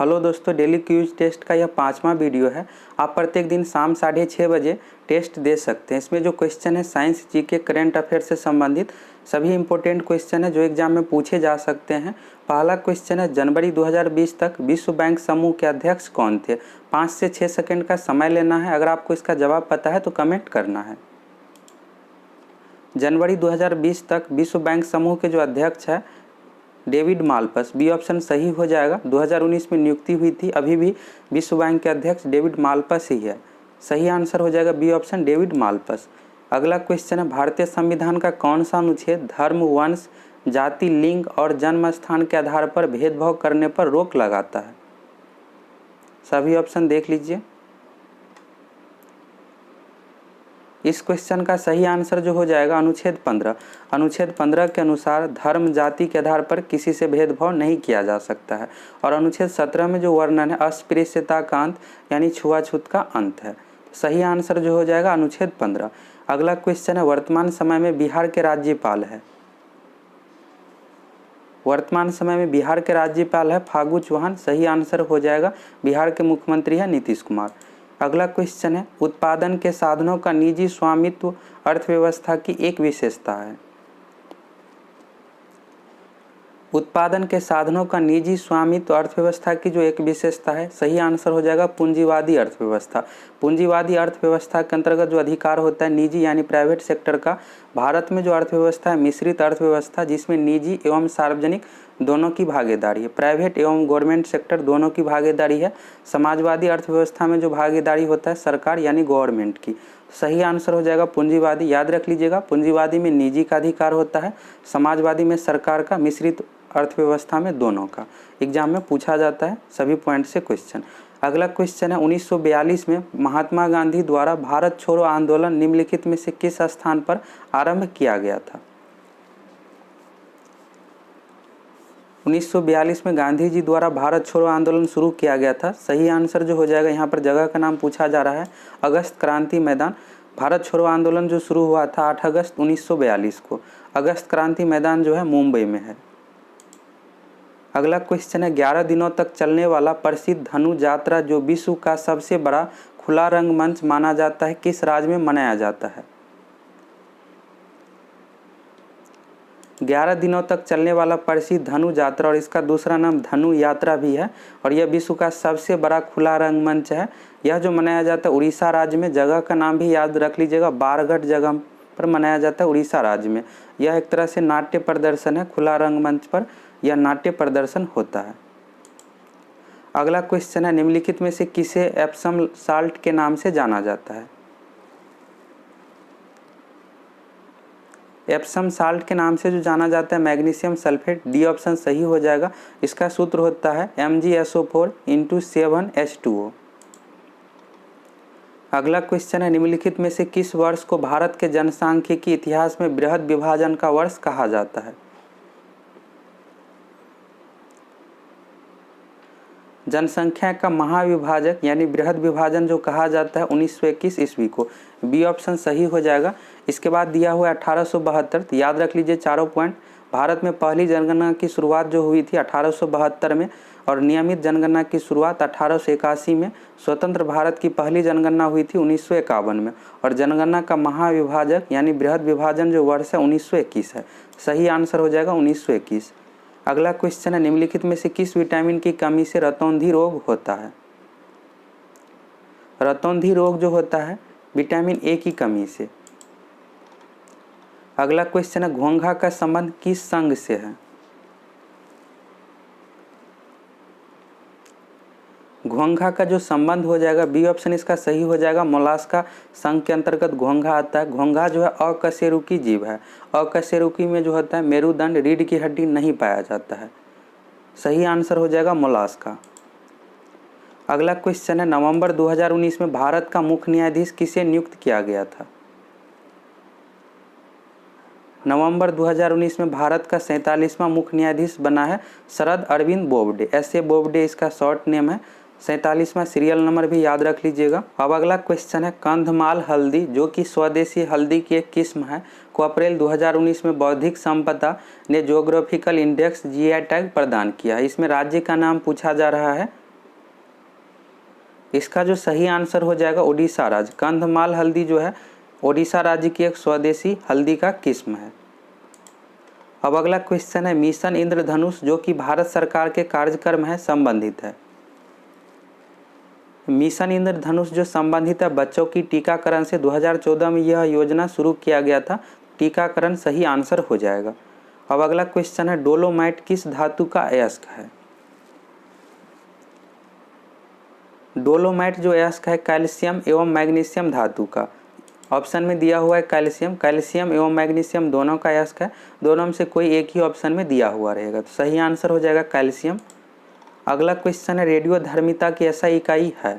Hello दोस्तों, daily cues test का यह 5वां वीडियो है। आप प्रत्येक दिन शाम 6:30 बजे टेस्ट दे सकते हैं। इसमें जो क्वेश्चन है साइंस, जीके, करंट अफेयर से संबंधित सभी इंपॉर्टेंट क्वेश्चन है जो एग्जाम में पूछे जा सकते हैं। पहला क्वेश्चन है, जनवरी 2020 तक विश्व बैंक समूह के अध्यक्ष कौन थे? 5 से 6 सेकंड का समय लेना है। अगर आपको इसका जवाब पता है तो कमेंट करना है। जनवरी 2020 तक विश्व बैंक समूह के जो अध्यक्ष है डेविड माल्पस, बी ऑप्शन सही हो जाएगा। 2019 में नियुक्ति हुई थी। अभी भी विश्व बैंक के अध्यक्ष डेविड माल्पस ही है। सही आंसर हो जाएगा बी ऑप्शन, डेविड माल्पस। अगला क्वेश्चन है, भारतीय संविधान का कौन सा अनुच्छेद धर्म, वंश, जाति, लिंग और जन्म स्थान के आधार पर भेदभाव करने पर रोक लगाता है? सभी ऑप्शन देख लीजिए। इस क्वेश्चन का सही आंसर जो हो जाएगा अनुच्छेद 15। अनुच्छेद 15 के अनुसार धर्म, जाति के आधार पर किसी से भेदभाव नहीं किया जा सकता है। और अनुच्छेद 17 में जो वर्णन है अस्पृश्यता का अंत यानी छुआछूत का अंत है। सही आंसर जो हो जाएगा अनुच्छेद 15। अगला क्वेश्चन है, वर्तमान समय में बिहार के राज्यपाल है? वर्तमान समय में बिहार के राज्यपाल है फागू चौहान। सही आंसर हो जाएगा, बिहार के मुख्यमंत्री है नीतीश कुमार। अगला क्वेश्चन है, उत्पादन के साधनों का निजी स्वामित्व अर्थव्यवस्था की एक विशेषता है। उत्पादन के साधनों का निजी स्वामित्व अर्थव्यवस्था की जो एक विशेषता है, सही आंसर हो जाएगा पूंजीवादी अर्थव्यवस्था। पूंजीवादी अर्थव्यवस्था के अंतर्गत जो अधिकार होता है निजी यानी प्राइवेट सेक्टर का। भारत में जो अर्थव्यवस्था है मिश्रित अर्थव्यवस्था, जिसमें निजी एवं सार्वजनिक दोनों की भागीदारी है, प्राइवेट एवं गवर्नमेंट सेक्टर दोनों की भागीदारी है। समाजवादी अर्थव्यवस्था में जो भागीदारी होता है सरकार यानी गवर्नमेंट की। सही आंसर हो जाएगा पूंजीवादी। याद रख लीजिएगा, पूंजीवादी में निजी का अधिकार होता है, समाजवादी में सरकार का, मिश्रित अर्थव्यवस्था में दोनों का। एग्जाम में पूछा जाता है सभी पॉइंट से क्वेश्चन। अगला क्वेश्चन है, 1942 में महात्मा गांधी द्वारा भारत छोड़ो आंदोलन निम्नलिखित में से किस स्थान पर आरंभ किया गया था? 1942 में गांधी जी द्वारा भारत छोड़ो आंदोलन शुरू किया गया था। सही आंसर जो हो जाएगा, यहाँ पर जगह का नाम पूछा जा रहा है, अगस्त क्रांति मैदान। भारत छोड़ो आंदोलन जो शुरू हुआ था 8 अगस्त 1942 को। अगस्त क्रांति मैदान जो है मुंबई में है। अगला क्वेश्चन है, 11 दिनों तक चलने वाला प्रसिद्ध धनु यात्रा जो विश्व का सबसे बड़ा खुला रंगमंच माना जाता है, किस राज्य में मनाया जाता है? 11 दिनों तक चलने वाला प्रसिद्ध धनु यात्रा, और इसका दूसरा नाम धनु यात्रा भी है, और यह विश्व का सबसे बड़ा खुला रंगमंच है। यह जो मनाया जाता है उड़ीसा राज्य में। जगह का नाम भी याद रख लीजिएगा, बारगढ़ जगह पर मनाया जाता है उड़ीसा राज्य में। यह एक तरह से नाट्य प्रदर्शन है, खुला रंगमंच पर यह नाट्य प्रदर्शन होता है। अगला क्वेश्चन है, निम्नलिखित में से किसे एप्सम साल्ट के नाम से जाना जाता है? एप्सम साल्ट के नाम से जो जाना जाता है मैग्नीशियम सल्फेट। डी ऑप्शन सही हो जाएगा। इसका सूत्र होता है MgSO4 × 7H2O। अगला क्वेश्चन है, निम्नलिखित में से किस वर्ष को भारत के जनसांख्यिकी इतिहास में बृहद विभाजन का वर्ष कहा जाता है? जनसंख्या का महाविभाजक यानी बृहद विभाजन जो कहा जाता है 1921 ईस्वी को। बी ऑप्शन सही हो जाएगा। इसके बाद दिया हुआ है 1872। याद रख लीजिए चारों पॉइंट। भारत में पहली जनगणना की शुरुआत जो हुई थी 1872 में, और नियमित जनगणना की शुरुआत 1881 में। स्वतंत्र भारत की पहली जनगणना हुई थी 1951 में, और जनगणना का महाविभाजक यानी बृहद विभाजन जो वर्ष है 1921 है। सही आंसर हो जाएगा 1921। अगला क्वेश्चन है, निम्नलिखित में से किस विटामिन की कमी से रतौंधी रोग होता है? रतौंधी रोग जो होता है विटामिन ए की कमी से। अगला क्वेश्चन है, घोंघा का संबंध किस संघ से है? घोंघा का जो संबंध हो जाएगा, बी ऑप्शन इसका सही हो जाएगा, मोलास्का संघ के अंतर्गत घोंघा आता है। घोंघा जो है अकशेरुकी जीव है। अकशेरुकी में जो होता है मेरुदंड, रीढ़ की हड्डी नहीं पाया जाता है। सही आंसर हो जाएगा मोलास्का। अगला क्वेश्चन है, नवंबर 2019 में भारत का मुख्य न्यायाधीश किसे नियुक्त किया गया था? नवंबर 2019 में भारत का 47वां मुख्य न्यायाधीश बना है शरद अरविंद बोबडे। ऐसे बोबडे इसका शॉर्ट नेम है। 47वां सीरियल नंबर भी याद रख लीजिएगा। अब अगला क्वेश्चन है, कंधमाल हल्दी जो कि स्वदेशी हल्दी की एक किस्म है को अप्रैल 2019 में बौद्धिक संपदा ने ज्योग्राफिकल इंडेक्स GI टैग प्रदान किया है। इसमें राज्य का नाम पूछा जा रहा है इसका जो सही आंसर हो जाएगा उड़ीसा राज्य। कंधमाल हल्दी जो है उड़ीसा राज्य की एक स्वदेशी हल्दी का किस्म है। अब अगला क्वेश्चन है मिशन इंद्रधनुष जो कि भारत सरकार के कार्यक्रम है संबंधित है। मिशन इंद्रधनुष जो संबंधित है बच्चों की टीकाकरण से 2014 में यह योजना शुरू किया गया था। टीकाकरण सही आंसर हो जाएगा। अब अगला क्वेश्चन है डोलोमाइट किस धातु का अयस्क है। डोलोमाइट जो अयस्क है कैल्शियम एवं मैग्नीशियम धातु का। ऑप्शन में दिया हुआ है कैल्शियम। कैल्शियम एवं मैग्नीशियम दोनों का अयस्क है, दोनों में से कोई एक ही ऑप्शन में दिया हुआ रहेगा, तो सही आंसर हो जाएगा कैल्शियम। अगला क्वेश्चन है रेडियोधर्मिता की ऐसा इकाई है।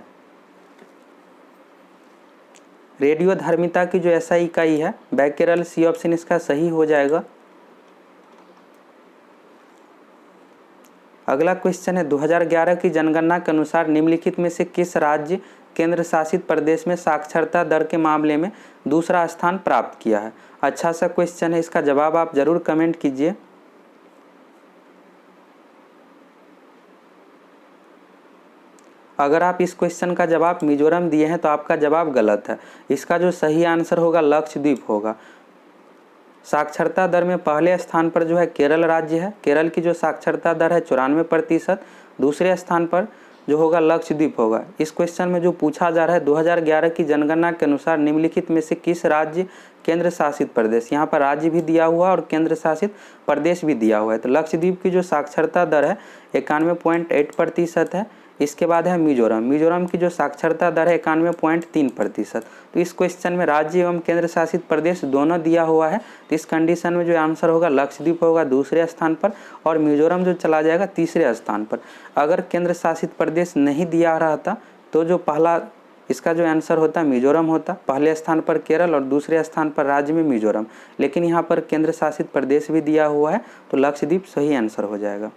रेडियोधर्मिता की जो ऐसा इकाई है बैकेरल, सी ऑप्शन इसका सही हो जाएगा। अगला क्वेश्चन है 2011 की जनगणना के अनुसार निम्नलिखित में से किस राज्य केंद्र शासित प्रदेश में साक्षरता दर के मामले में दूसरा स्थान प्राप्त किया है। अच्छा सा क्वेश्चन है, इसका जवाब आप जरूर कमेंट कीजिए। अगर आप इस क्वेश्चन का जवाब मिजोरम दिए हैं तो आपका जवाब गलत है। इसका जो सही आंसर होगा लक्षद्वीप होगा। साक्षरता दर में पहले स्थान पर जो है केरल राज्य है। केरल की जो साक्षरता दर है 94%। दूसरे स्थान पर जो होगा लक्षद्वीप होगा। इस क्वेश्चन में जो पूछा जा रहा है 2011 की जनगणना के अनुसार निम्नलिखित में से किस राज्य केंद्र शासित प्रदेश, यहाँ पर राज्य भी दिया हुआ और केंद्र शासित प्रदेश भी दिया हुआ है। तो लक्षद्वीप की जो साक्षरता दर है 91.8% है। इसके बाद है मिजोरम। मिजोरम की जो साक्षरता दर है 91.3%। तो इस क्वेश्चन में राज्य एवं केंद्र शासित प्रदेश दोनों दिया हुआ है, तो इस कंडीशन में जो आंसर होगा लक्षद्वीप होगा दूसरे स्थान पर और मिजोरम जो चला जाएगा तीसरे स्थान पर। अगर केंद्र शासित प्रदेश नहीं दिया रहता तो जो पहला इसका जो आंसर होता मिजोरम होता। पहले स्थान पर केरल और दूसरे स्थान पर राज्य में मिजोरम, लेकिन यहाँ पर केंद्र शासित प्रदेश भी दिया हुआ है, तो लक्षद्वीप सही आंसर हो जाएगा।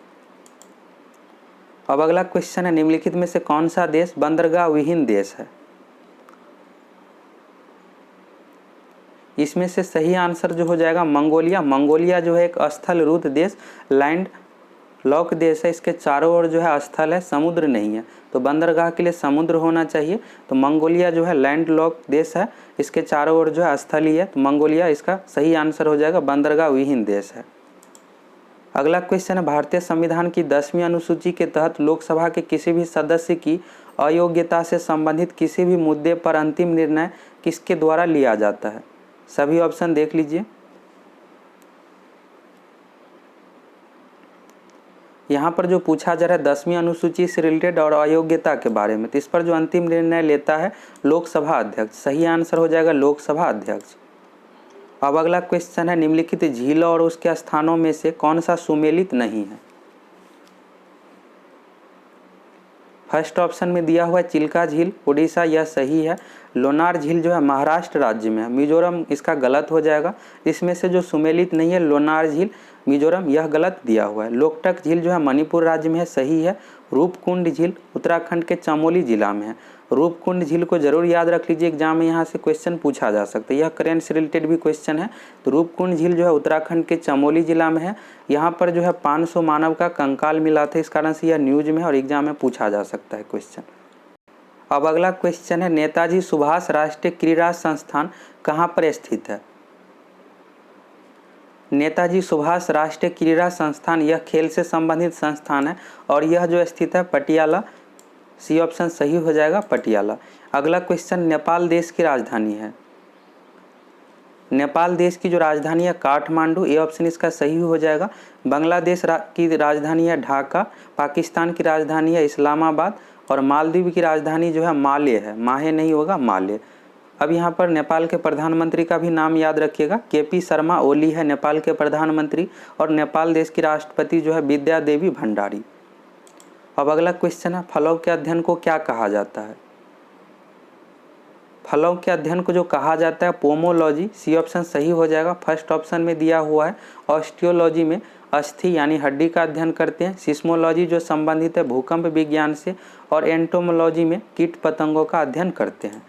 अब अगला क्वेश्चन है निम्नलिखित में से कौन सा देश बंदरगाह विहीन देश है। इसमें से सही आंसर जो हो जाएगा मंगोलिया। मंगोलिया जो है एक स्थल रूट देश, लैंड लॉक देश है। इसके चारों ओर जो है स्थल है, समुद्र नहीं है, तो बंदरगाह के लिए समुद्र होना चाहिए। तो मंगोलिया जो है लैंड लॉक देश है, इसके चारों ओर जो है स्थल ही है, तो मंगोलिया इसका सही आंसर हो जाएगा, बंदरगाह विहीन देश है। अगला क्वेश्चन है भारतीय संविधान की 10वीं अनुसूची के तहत लोकसभा के किसी भी सदस्य की अयोग्यता से संबंधित किसी भी मुद्दे पर अंतिम निर्णय किसके द्वारा लिया जाता है। सभी ऑप्शन देख लीजिए। यहाँ पर जो पूछा जा रहा है 10वीं अनुसूची से रिलेटेड और अयोग्यता के बारे में, तो इस पर जो अंतिम निर्णय लेता है लोकसभा अध्यक्ष। सही आंसर हो जाएगा लोकसभा अध्यक्ष। अब अगला क्वेश्चन है निम्नलिखित झीलों और उसके स्थानों में से कौन सा सुमेलित नहीं है। फर्स्ट ऑप्शन में दिया हुआ है चिल्का झील, उड़ीसा, यह सही है। लोनार झील जो है महाराष्ट्र राज्य में है, मिजोरम इसका गलत हो जाएगा। इसमें से जो सुमेलित नहीं है लोनार झील मिजोरम, यह गलत दिया हुआ है। लोकटक झील जो है मणिपुर राज्य में है, सही है। रूपकुंड झील उत्तराखंड के चमोली जिला में है। रूपकुंड झील को जरूर याद रख लीजिए, एग्जाम में यहाँ से क्वेश्चन पूछा जा सकता है, यह करेंट से रिलेटेड भी क्वेश्चन है। तो रूपकुंड झील जो है उत्तराखंड के चमोली जिला में है। यहाँ पर जो है 500 मानव का कंकाल मिला था, इस कारण से यह न्यूज में है और एग्जाम में पूछा जा सकता है क्वेश्चन। अब अगला क्वेश्चन है नेताजी सुभाष राष्ट्रीय क्रीड़ा संस्थान कहाँ पर स्थित है। नेताजी सुभाष राष्ट्रीय क्रीड़ा संस्थान यह खेल से संबंधित संस्थान है और यह जो स्थित है पटियाला। सी ऑप्शन सही हो जाएगा पटियाला। अगला क्वेश्चन नेपाल देश की राजधानी है। नेपाल देश की जो राजधानी है काठमांडू, ये ऑप्शन इसका सही हो जाएगा। बांग्लादेश की राजधानी है ढाका। पाकिस्तान की राजधानी है इस्लामाबाद और मालदीव की राजधानी जो है माले है, माहे नहीं होगा माले। अब यहाँ पर नेपाल के प्रधानमंत्री का भी नाम याद रखिएगा, केपी शर्मा ओली है नेपाल के प्रधानमंत्री और नेपाल देश की राष्ट्रपति जो है विद्या देवी भंडारी। अब अगला क्वेश्चन है फलों के अध्ययन को क्या कहा जाता है। फलों के अध्ययन को जो कहा जाता है पोमोलॉजी। सी ऑप्शन सही हो जाएगा। फर्स्ट ऑप्शन में दिया हुआ है ऑस्टियोलॉजी में अस्थि यानी हड्डी का अध्ययन करते हैं। सिस्मोलॉजी जो संबंधित है भूकंप विज्ञान से और एंटोमोलॉजी में कीट पतंगों का अध्ययन करते हैं।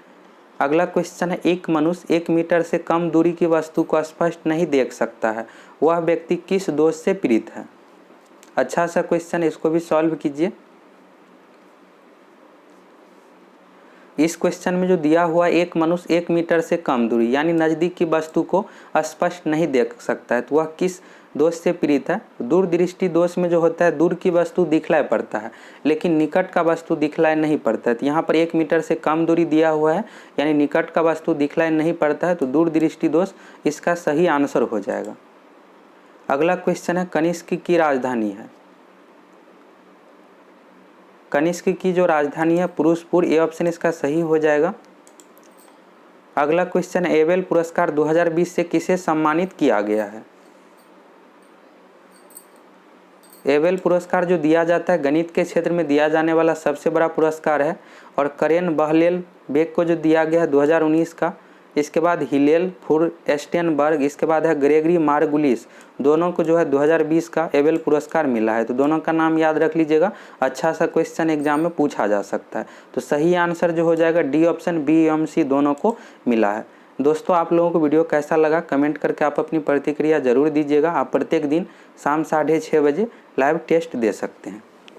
अगला क्वेश्चन है एक मनुष्य 1 मीटर से कम दूरी की वस्तु को स्पष्ट नहीं देख सकता है, वह व्यक्ति किस दोष से पीड़ित है। अच्छा सा क्वेश्चन है, इसको भी सॉल्व कीजिए। इस क्वेश्चन में जो दिया हुआ एक मनुष्य 1 मीटर से कम दूरी यानी नज़दीक की वस्तु को स्पष्ट नहीं देख सकता है, तो वह किस दोष से पीड़ित है। दूरदृष्टि दोष में जो होता है दूर की वस्तु दिखलाई पड़ता है लेकिन निकट का वस्तु दिखलाई नहीं पड़ता है। तो यहाँ पर 1 मीटर से कम दूरी दिया हुआ है यानी निकट का वस्तु दिखलाई नहीं पड़ता है, तो दूरदृष्टि दोष इसका सही आंसर हो जाएगा। अगला क्वेश्चन है कनिष्क की राजधानी है। कनिष्क की जो राजधानी है पुरुषपुर, ये ऑप्शन इसका सही हो जाएगा। अगला क्वेश्चन है एबेल पुरस्कार 2020 से किसे सम्मानित किया गया है। एबेल पुरस्कार जो दिया जाता है गणित के क्षेत्र में दिया जाने वाला सबसे बड़ा पुरस्कार है और करेन बहलेल बेक को जो दिया गया है 2019 का। इसके बाद हिलेल फुरस्टेनबर्ग, इसके बाद है ग्रेगरी मार्गुलिस, दोनों को जो है 2020 का एबेल पुरस्कार मिला है। तो दोनों का नाम याद रख लीजिएगा, अच्छा सा क्वेश्चन एग्जाम में पूछा जा सकता है। तो सही आंसर जो हो जाएगा D option, B and C दोनों को मिला है। दोस्तों आप लोगों को वीडियो कैसा लगा कमेंट करके आप अपनी प्रतिक्रिया जरूर दीजिएगा। आप प्रत्येक दिन शाम 6:30 बजे लाइव टेस्ट दे सकते हैं।